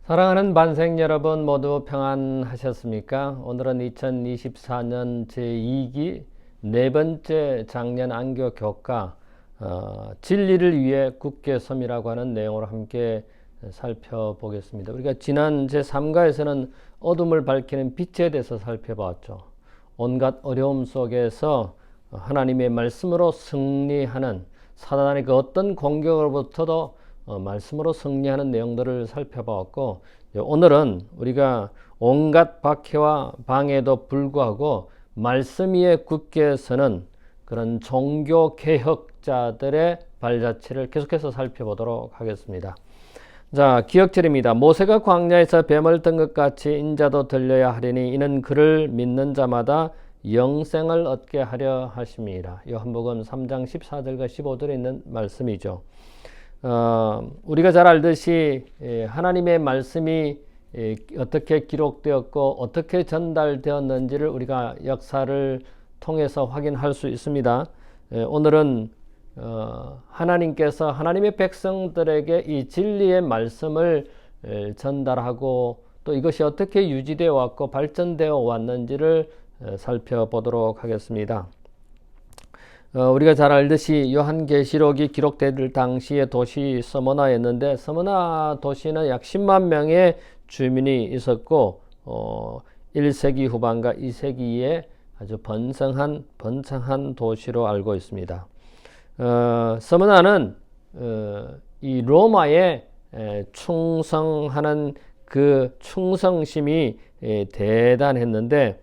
사랑하는 반생 여러분 모두 평안하셨습니까? 오늘은 2024년 제2기 네 번째 작년 안교 교과 진리를 위해 굳게 섬이라고 하는 내용으로 함께 살펴보겠습니다. 우리가 지난 제3과에서는 어둠을 밝히는 빛에 대해서 살펴봤죠. 온갖 어려움 속에서 하나님의 말씀으로 승리하는 사단의 그 어떤 공격으로부터도 말씀으로 승리하는 내용들을 살펴봤고, 오늘은 우리가 온갖 박해와 방해에도 불구하고 말씀 위에 굳게 서는 그런 종교 개혁자들의 발자취를 계속해서 살펴보도록 하겠습니다. 자, 기억절입니다. 모세가 광야에서 뱀을 든 것 같이 인자도 들려야 하리니 이는 그를 믿는 자마다 영생을 얻게 하려 하심이라. 요한복음 3장 14절과 15절에 있는 말씀이죠. 우리가 잘 알듯이 하나님의 말씀이 어떻게 기록되었고 어떻게 전달되었는지를 우리가 역사를 통해서 확인할 수 있습니다. 오늘은 하나님께서 하나님의 백성들에게 이 진리의 말씀을 전달하고 또 이것이 어떻게 유지되어 왔고 발전되어 왔는지를 살펴보도록 하겠습니다. 우리가 잘 알듯이 요한계시록이 기록될 당시의 도시 스무나였는데, 스무나 도시는 약 10만 명의 주민이 있었고 1세기 후반과 2세기에 아주 번창한 도시로 알고 있습니다. 스무나는 이 로마에 충성하는 그 충성심이 대단했는데,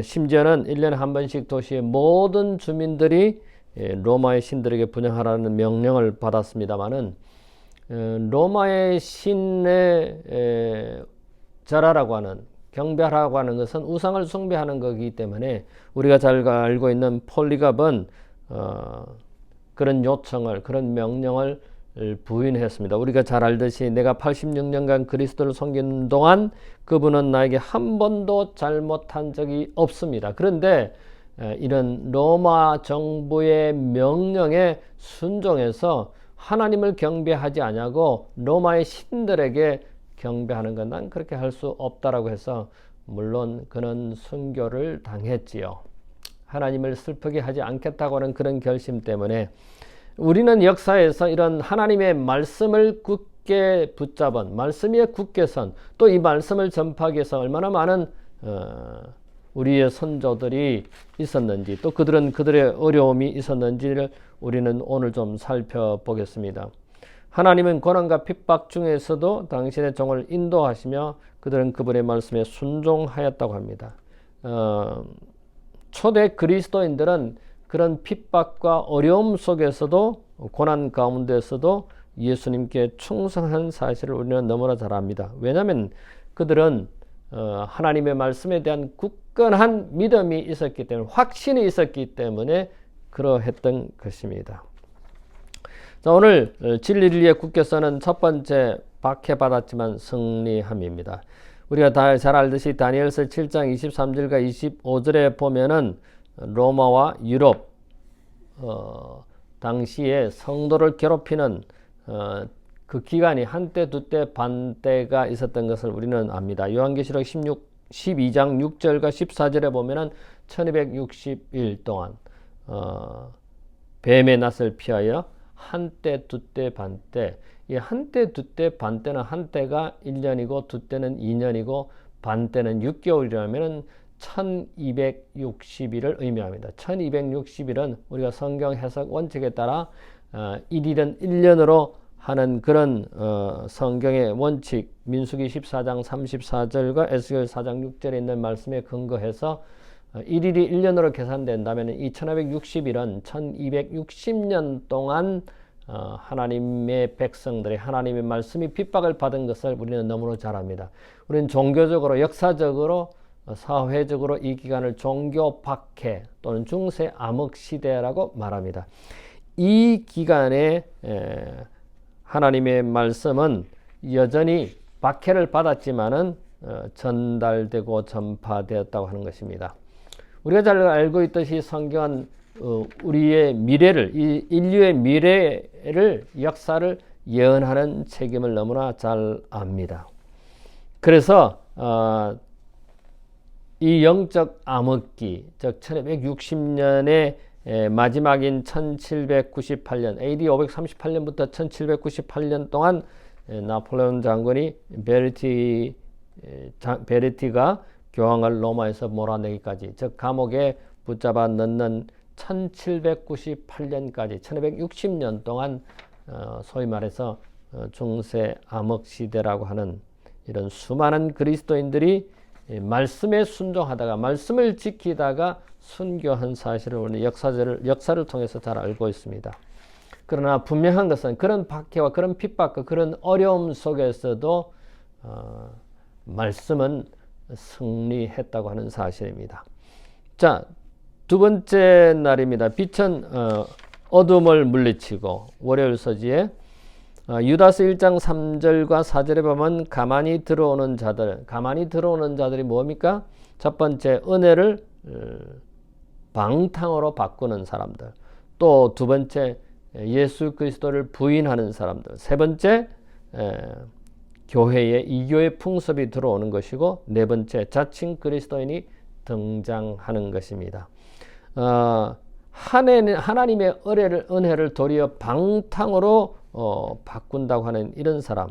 심지어는 1년에 한 번씩 도시의 모든 주민들이 로마의 신들에게 분향하라는 명령을 받았습니다마는, 로마의 신의 절하라고 하는, 경배하라고 하는 것은 우상을 숭배하는 것이기 때문에 우리가 잘 알고 있는 폴리갑은 그런 요청을, 그런 명령을 부인했습니다. 우리가 잘 알듯이 내가 86년간 그리스도를 섬기는 동안 그분은 나에게 한 번도 잘못한 적이 없습니다. 그런데 이런 로마 정부의 명령에 순종해서 하나님을 경배하지 아니하고 로마의 신들에게 경배하는 건 난 그렇게 할 수 없다라고 해서 물론 그는 순교를 당했지요. 하나님을 슬프게 하지 않겠다고 하는 그런 결심 때문에 우리는 역사에서 이런 하나님의 말씀을 굳게 붙잡은, 말씀 위에 굳게 선, 또 이 말씀을 전파하기 위해서 얼마나 많은 우리의 선조들이 있었는지, 또 그들의 어려움이 있었는지를 우리는 오늘 좀 살펴보겠습니다. 하나님은 고난과 핍박 중에서도 당신의 종을 인도하시며 그들은 그분의 말씀에 순종하였다고 합니다. 초대 그리스도인들은 그런 핍박과 어려움 속에서도, 고난 가운데서도 예수님께 충성한 사실을 우리는 너무나 잘 압니다. 왜냐하면 그들은 하나님의 말씀에 대한 굳건한 믿음이 있었기 때문에, 확신이 있었기 때문에 그러했던 것입니다. 자, 오늘 진리를 위해 굳게 서는 첫 번째 박해받았지만 승리함입니다. 우리가 다 잘 알듯이 다니엘서 7장 23절과 25절에 보면은 로마와 유럽 당시에 성도를 괴롭히는 그 기간이 한때 두때 반때가 있었던 것을 우리는 압니다. 요한계시록 12장 6절과 14절에 보면은 1260일 동안 뱀의 낯을 피하여 한때 두때 반때, 이 한때 두때 반때는 한때가 1년이고 두때는 2년이고 반때는 6개월이라면은 1260일을 의미합니다. 1260일은 우리가 성경 해석 원칙에 따라 1일은 1년으로 하는 그런 성경의 원칙, 민수기 14장 34절과 에스겔 4장 6절에 있는 말씀에 근거해서 1일이 1년으로 계산된다면 이 1560일은 1260년 동안 하나님의 백성들의, 하나님의 말씀이 핍박을 받은 것을 우리는 너무나 잘 압니다. 우리는 종교적으로, 역사적으로, 사회적으로 이 기간을 종교 박해 또는 중세 암흑 시대라고 말합니다. 이 기간에 하나님의 말씀은 여전히 박해를 받았지만은 전달되고 전파되었다고 하는 것입니다. 우리가 잘 알고 있듯이 성경은 우리의 미래를, 이 인류의 미래를, 역사를 예언하는 책임을 너무나 잘 압니다. 그래서 이 영적 암흑기, 즉 1260년의 마지막인 1798년, AD 538년부터 1798년 동안 나폴레옹 장군이 베르티가 교황을 로마에서 몰아내기까지, 즉 감옥에 붙잡아 넣는 1798년까지 1260년 동안 소위 말해서 중세 암흑 시대라고 하는 이런 수많은 그리스도인들이 말씀에 순종하다가 말씀을 지키다가 순교한 사실을 우리는 역사를 통해서 잘 알고 있습니다. 그러나 분명한 것은 그런 박해와 그런 핍박과 그런 어려움 속에서도 말씀은 승리했다고 하는 사실입니다. 자, 두 번째 날입니다. 빛은 어둠을 물리치고, 월요일 서지에 유다서 1장 3절과 4절에 보면 가만히 들어오는 자들이 뭡니까? 첫 번째, 은혜를 방탕으로 바꾸는 사람들. 또 두 번째, 예수 그리스도를 부인하는 사람들. 세 번째, 교회에 이교의 풍습이 들어오는 것이고, 네 번째, 자칭 그리스도인이 등장하는 것입니다. 하나님의 은혜를 도리어 방탕으로 바꾼다고 하는 이런 사람.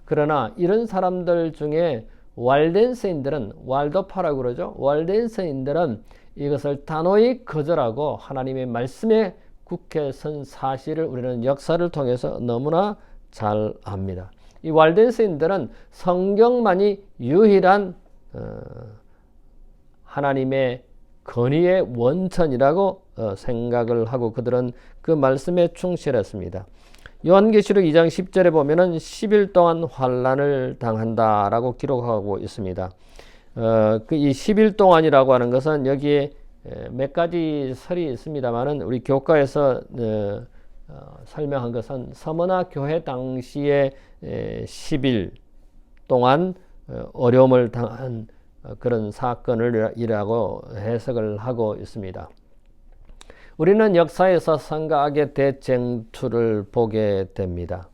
그러나 이런 사람들 중에 왈덴스인들은, 왈도파라고 그러죠. 왈덴스인들은 이것을 단호히 거절하고 하나님의 말씀에 굳게 선 사실을 우리는 역사를 통해서 너무나 잘 압니다. 이 왈덴스인들은 성경만이 유일한 하나님의 권위의 원천이라고 생각을 하고 그들은 그 말씀에 충실했습니다. 요한계시록 2장 10절에 보면은 10일 동안 환난을 당한다라고 기록하고 있습니다. 이 10일 동안이라고 하는 것은 여기에 몇 가지 설이 있습니다만은 우리 교과에서 설명한 것은 서머나 교회 당시에 10일 동안 어려움을 당한 그런 사건을이라고 해석을 하고 있습니다. 우리는 역사에서 선과 악의 대쟁투를 보게 됩니다.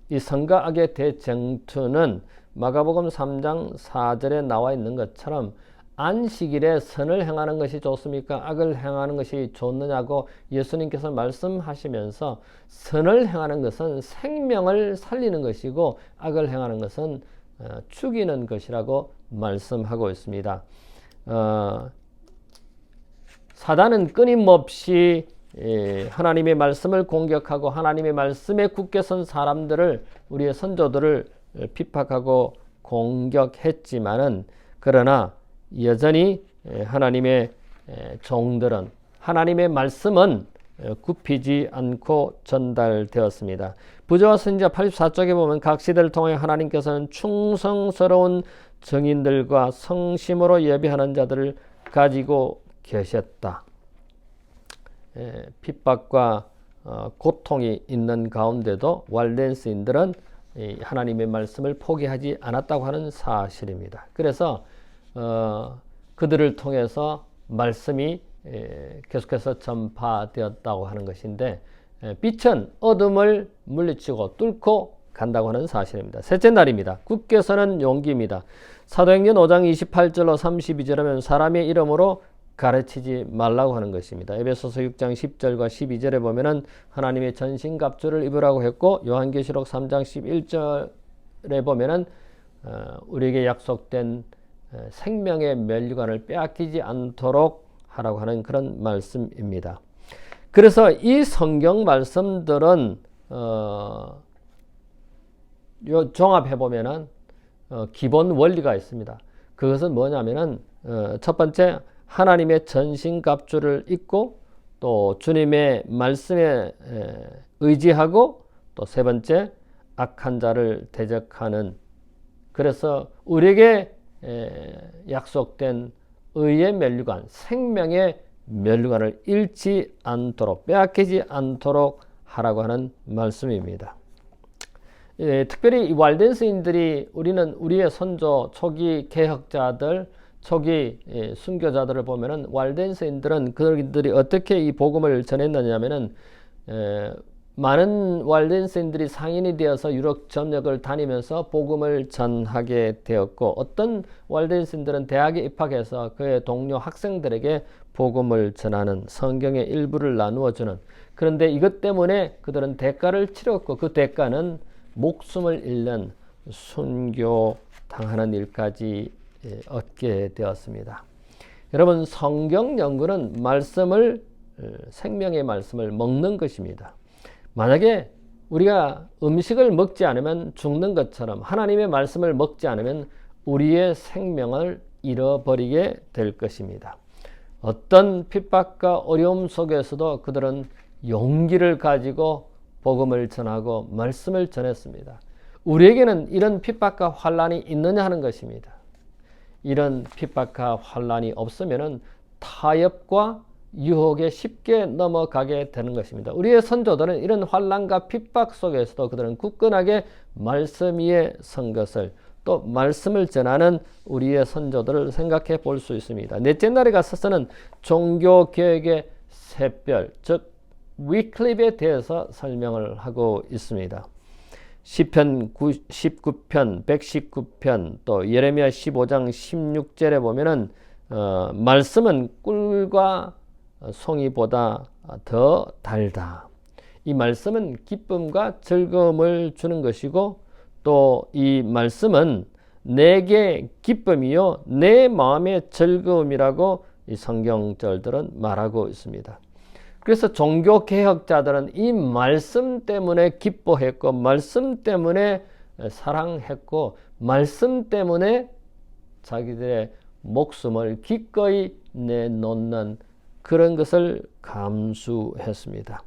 이 선과 악의 대쟁투는 마가복음 3장 4절에 나와 있는 것처럼 안식일에 선을 행하는 것이 좋습니까? 악을 행하는 것이 좋느냐고 예수님께서 말씀하시면서 선을 행하는 것은 생명을 살리는 것이고 악을 행하는 것은 죽이는 것이라고 말씀하고 있습니다. 사단은 끊임없이 하나님의 말씀을 공격하고 하나님의 말씀에 굳게 선 사람들을, 우리의 선조들을 비판하고 공격했지만은, 그러나 여전히 하나님의 종들은, 하나님의 말씀은 굽히지 않고 전달되었습니다. 부조와 선지자 84쪽에 보면 각 시대를 통해 하나님께서는 충성스러운 증인들과 성심으로 예배하는 자들을 가지고 계셨다. 핍박과 고통이 있는 가운데도 왈덴스인들은 하나님의 말씀을 포기하지 않았다고 하는 사실입니다. 그래서 그들을 통해서 말씀이 계속해서 전파되었다고 하는 것인데, 빛은 어둠을 물리치고 뚫고 간다고 하는 사실입니다. 셋째 날입니다. 굳게 서는 용기입니다. 사도행전 5장 28절로 32절에 보면 사람의 이름으로 가르치지 말라고 하는 것입니다. 에베소서 6장 10절과 12절에 보면은 하나님의 전신갑주를 입으라고 했고, 요한계시록 3장 11절에 보면은 우리에게 약속된 생명의 면류관을 빼앗기지 않도록 하라고 하는 그런 말씀입니다. 그래서 이 성경 말씀들은 요 종합해 보면은 기본 원리가 있습니다. 그것은 뭐냐면은 첫 번째, 하나님의 전신갑주를 입고 또 주님의 말씀에 의지하고, 또 세 번째, 악한 자를 대적하는, 그래서 우리에게 약속된 의의 면류관, 생명의 면류관을 잃지 않도록, 빼앗기지 않도록 하라고 하는 말씀입니다. 특별히 이 왈덴스인들이, 우리는 우리의 선조 초기 개혁자들, 초기 순교자들을 보면은 왈덴스인들은 그들이 어떻게 이 복음을 전했느냐면은 많은 왈덴스인들이 상인이 되어서 유럽 전역을 다니면서 복음을 전하게 되었고, 어떤 왈덴스인들은 대학에 입학해서 그의 동료 학생들에게 복음을 전하는, 성경의 일부를 나누어 주는. 그런데 이것 때문에 그들은 대가를 치렀고, 그 대가는 목숨을 잃는 순교 당하는 일까지 얻게 되었습니다. 여러분, 성경 연구는 말씀을, 생명의 말씀을 먹는 것입니다. 만약에 우리가 음식을 먹지 않으면 죽는 것처럼 하나님의 말씀을 먹지 않으면 우리의 생명을 잃어버리게 될 것입니다. 어떤 핍박과 어려움 속에서도 그들은 용기를 가지고 복음을 전하고 말씀을 전했습니다. 우리에게는 이런 핍박과 환난이 있느냐 하는 것입니다. 이런 핍박과 환난이 없으면 타협과 유혹에 쉽게 넘어가게 되는 것입니다. 우리의 선조들은 이런 환난과 핍박 속에서도 그들은 굳건하게 말씀 위에 선 것을, 또 말씀을 전하는 우리의 선조들을 생각해 볼 수 있습니다. 넷째 날에 가서서는 종교개혁의 샛별, 즉 위클립에 대해서 설명을 하고 있습니다. 시편 19편, 119편, 또 예레미야 15장 16절에 보면은 말씀은 꿀과 송이보다 더 달다. 이 말씀은 기쁨과 즐거움을 주는 것이고, 또 이 말씀은 내게 기쁨이요 내 마음의 즐거움이라고 이 성경절들은 말하고 있습니다. 그래서 종교개혁자들은 이 말씀 때문에 기뻐했고, 말씀 때문에 사랑했고, 말씀 때문에 자기들의 목숨을 기꺼이 내놓는 그런 것을 감수했습니다.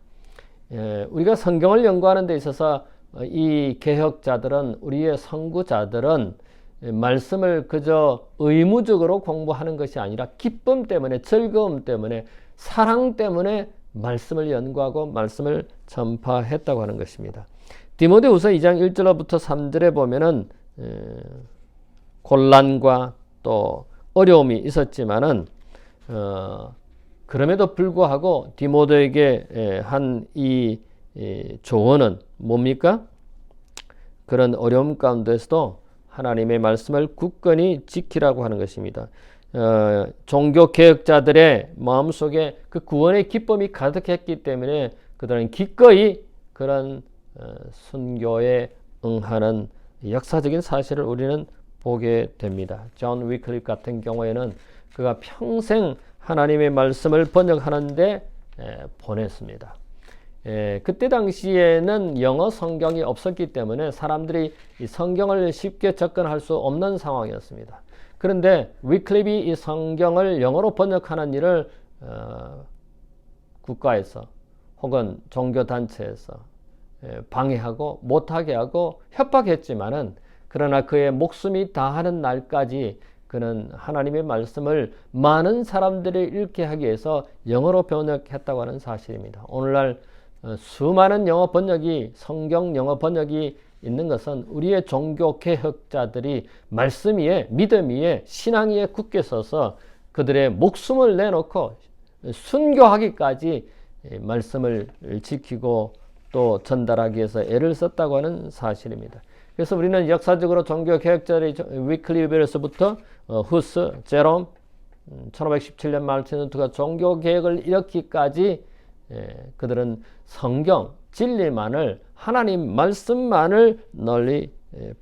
우리가 성경을 연구하는 데 있어서 이 개혁자들은, 우리의 선구자들은 말씀을 그저 의무적으로 공부하는 것이 아니라 기쁨 때문에, 즐거움 때문에, 사랑 때문에 말씀을 연구하고 말씀을 전파했다고 하는 것입니다. 디모데후서 2장 1절부터 3절에 보면은 곤란과 또 어려움이 있었지만은 그럼에도 불구하고 디모데에게 한 이 조언은 뭡니까? 그런 어려움 가운데서도 하나님의 말씀을 굳건히 지키라고 하는 것입니다. 종교개혁자들의 마음속에 그 구원의 기쁨이 가득했기 때문에 그들은 기꺼이 그런 순교에 응하는 역사적인 사실을 우리는 보게 됩니다. 존 위클립 같은 경우에는 그가 평생 하나님의 말씀을 번역하는데 보냈습니다. 그때 당시에는 영어 성경이 없었기 때문에 사람들이 이 성경을 쉽게 접근할 수 없는 상황이었습니다. 그런데 위클립이 이 성경을 영어로 번역하는 일을 국가에서 혹은 종교단체에서 방해하고 못하게 하고 협박했지만은, 그러나 그의 목숨이 다하는 날까지 그는 하나님의 말씀을 많은 사람들이 읽게 하기 위해서 영어로 번역했다고 하는 사실입니다. 오늘날 수많은 영어 번역이, 성경 영어 번역이 있는 것은 우리의 종교 개혁자들이 말씀 위에, 믿음 위에, 신앙 위에 굳게 서서 그들의 목숨을 내놓고 순교하기까지 말씀을 지키고 또 전달하기 위해서 애를 썼다고 하는 사실입니다. 그래서 우리는 역사적으로 종교 개혁자들이 위클리브에서부터 후스, 제롬, 1517년 마르틴 루터가 종교 개혁을 일으키기까지 그들은 성경, 진리만을, 하나님 말씀만을 널리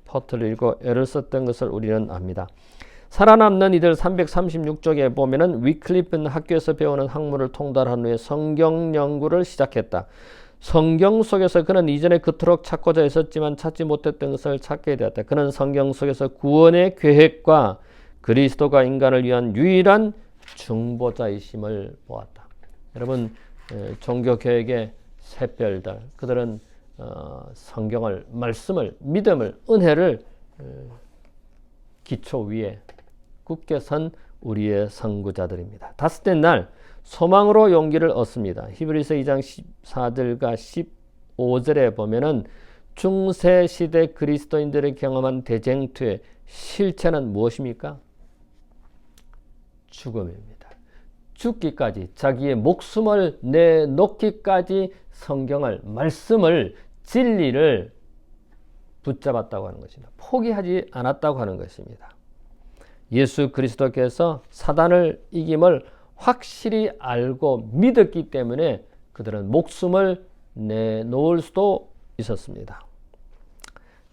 퍼뜨리고 애를 썼던 것을 우리는 압니다. 살아남는 이들 336쪽에 보면은 위클리프는 학교에서 배우는 학문을 통달한 후에 성경 연구를 시작했다. 성경 속에서 그는 이전에 그토록 찾고자 했었지만 찾지 못했던 것을 찾게 되었다. 그는 성경 속에서 구원의 계획과 그리스도가 인간을 위한 유일한 중보자이심을 보았다. 여러분, 종교개혁의 샛별들, 그들은 성경을, 말씀을, 믿음을, 은혜를 기초 위에 굳게 선 우리의 선구자들입니다. 다섯째 날 소망으로 용기를 얻습니다. 히브리서 2장 14절과 15절에 보면은 중세 시대 그리스도인들이 경험한 대쟁투의 실체는 무엇입니까? 죽음입니다. 죽기까지, 자기의 목숨을 내놓기까지 성경을, 말씀을, 진리를 붙잡았다고 하는 것입니다. 포기하지 않았다고 하는 것입니다. 예수 그리스도께서 사단을 이김을 확실히 알고 믿었기 때문에 그들은 목숨을 내놓을 수도 있었습니다.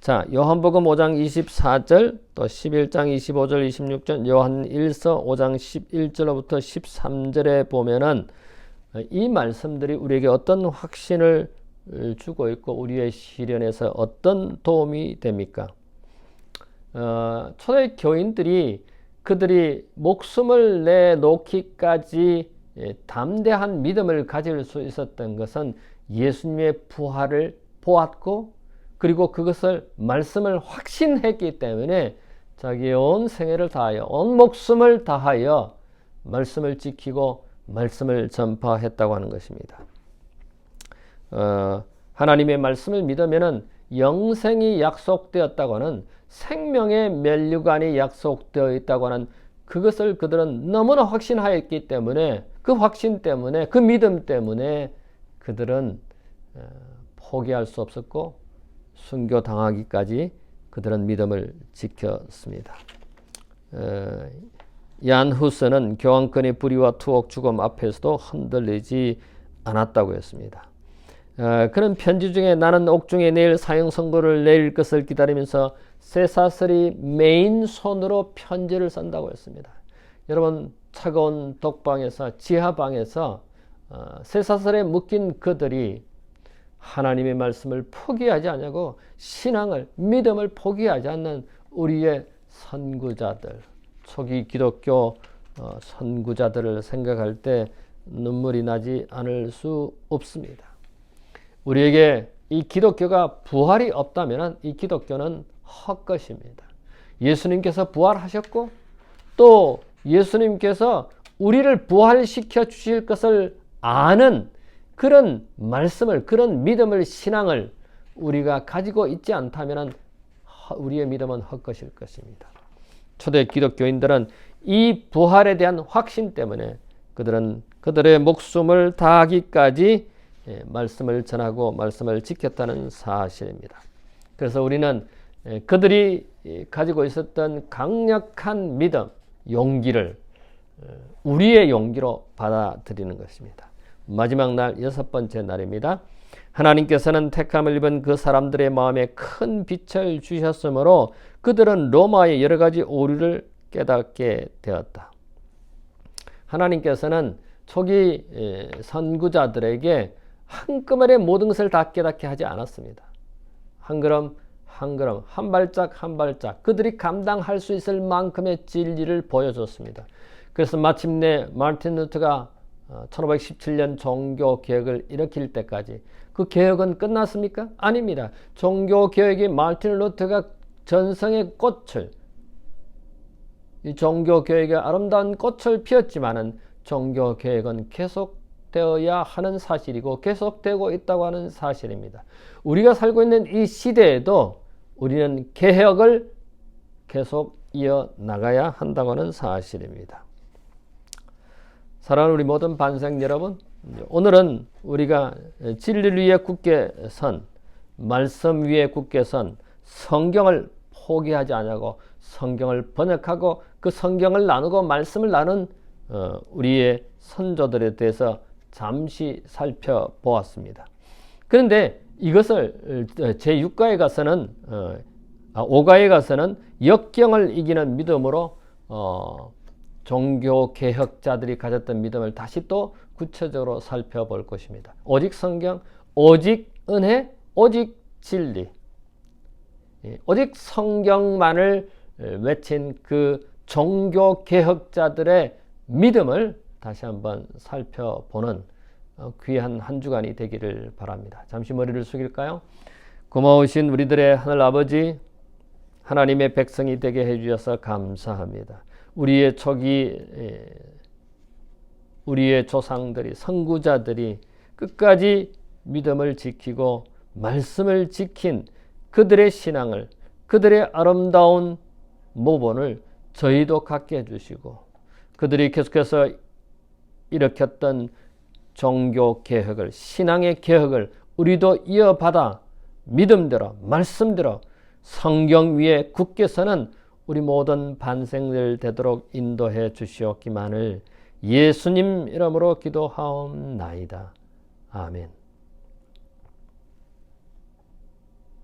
자, 요한복음 5장 24절, 또 11장 25절, 26절, 요한 1서 5장 11절로부터 13절에 보면은 이 말씀들이 우리에게 어떤 확신을 주고 있고 우리의 시련에서 어떤 도움이 됩니까? 초대 교인들이 그들이 목숨을 내놓기까지 담대한 믿음을 가질 수 있었던 것은 예수님의 부활을 보았고, 그리고 그것을 말씀을 확신했기 때문에 자기의 온 생애를 다하여, 온 목숨을 다하여 말씀을 지키고 말씀을 전파했다고 하는 것입니다. 하나님의 말씀을 믿으면은 영생이 약속되었다고 하는, 생명의 면류관이 약속되어 있다고 하는 그것을 그들은 너무나 확신하였기 때문에, 그 확신 때문에, 그 믿음 때문에 그들은 포기할 수 없었고 순교당하기까지 그들은 믿음을 지켰습니다. 얀 후스는 교황권의 불의와 투옥, 죽음 앞에서도 흔들리지 않았다고 했습니다. 그런 편지 중에 나는 옥중에 내일 사형 선고를 내릴 것을 기다리면서 쇠사슬이 메인 손으로 편지를 쓴다고 했습니다. 여러분, 차가운 독방에서, 지하방에서 쇠사슬에 묶인 그들이 하나님의 말씀을 포기하지 않냐고, 신앙을, 믿음을 포기하지 않는 우리의 선구자들, 초기 기독교 선구자들을 생각할 때 눈물이 나지 않을 수 없습니다. 우리에게 이 기독교가 부활이 없다면 이 기독교는 헛것입니다. 예수님께서 부활하셨고, 또 예수님께서 우리를 부활시켜 주실 것을 아는 그런 말씀을, 그런 믿음을, 신앙을 우리가 가지고 있지 않다면 우리의 믿음은 헛것일 것입니다. 초대 기독교인들은 이 부활에 대한 확신 때문에 그들은 그들의 목숨을 다하기까지 말씀을 전하고 말씀을 지켰다는 사실입니다. 그래서 우리는 그들이 가지고 있었던 강력한 믿음, 용기를 우리의 용기로 받아들이는 것입니다. 마지막 날, 6번째 날입니다. 하나님께서는 택함을 입은 그 사람들의 마음에 큰 빛을 주셨으므로 그들은 로마의 여러 가지 오류를 깨닫게 되었다. 하나님께서는 초기 선구자들에게 한꺼번에 모든 것을 다 깨닫게 하지 않았습니다. 한 걸음 한 걸음, 한 발짝 한 발짝 그들이 감당할 수 있을 만큼의 진리를 보여줬습니다. 그래서 마침내 마르틴 루터가 1517년 종교개혁을 일으킬 때까지 그 개혁은 끝났습니까? 아닙니다. 종교개혁이 마르틴 루터가 전성의 꽃을, 이 종교개혁의 아름다운 꽃을 피웠지만은 종교개혁은 계속되어야 하는 사실이고 계속되고 있다고 하는 사실입니다. 우리가 살고 있는 이 시대에도 우리는 개혁을 계속 이어나가야 한다고 하는 사실입니다. 사랑하는 우리 모든 반생 여러분, 오늘은 우리가 진리를 위해 굳게 선, 말씀 위에 굳게 선, 성경을 포기하지 않냐고 성경을 번역하고 그 성경을 나누고 말씀을 나눈 우리의 선조들에 대해서 잠시 살펴보았습니다. 그런데 이것을 제6가에 가서는 5가에 가서는 역경을 이기는 믿음으로 종교개혁자들이 가졌던 믿음을 다시 또 구체적으로 살펴볼 것입니다. 오직 성경, 오직 은혜, 오직 진리, 오직 성경만을 외친 그 종교개혁자들의 믿음을 다시 한번 살펴보는 귀한 한 주간이 되기를 바랍니다. 잠시 머리를 숙일까요? 고마우신 우리들의 하늘 아버지, 하나님의 백성이 되게 해주셔서 감사합니다. 우리의 초기, 우리의 조상들이, 선구자들이 끝까지 믿음을 지키고 말씀을 지킨 그들의 신앙을, 그들의 아름다운 모본을 저희도 갖게 해주시고, 그들이 계속해서 일으켰던 종교 개혁을, 신앙의 개혁을 우리도 이어받아 믿음대로, 말씀대로 성경 위에 굳게 서는 우리 모든 반생들 되도록 인도해 주시옵기만을 예수님 이름으로 기도하옵나이다. 아멘.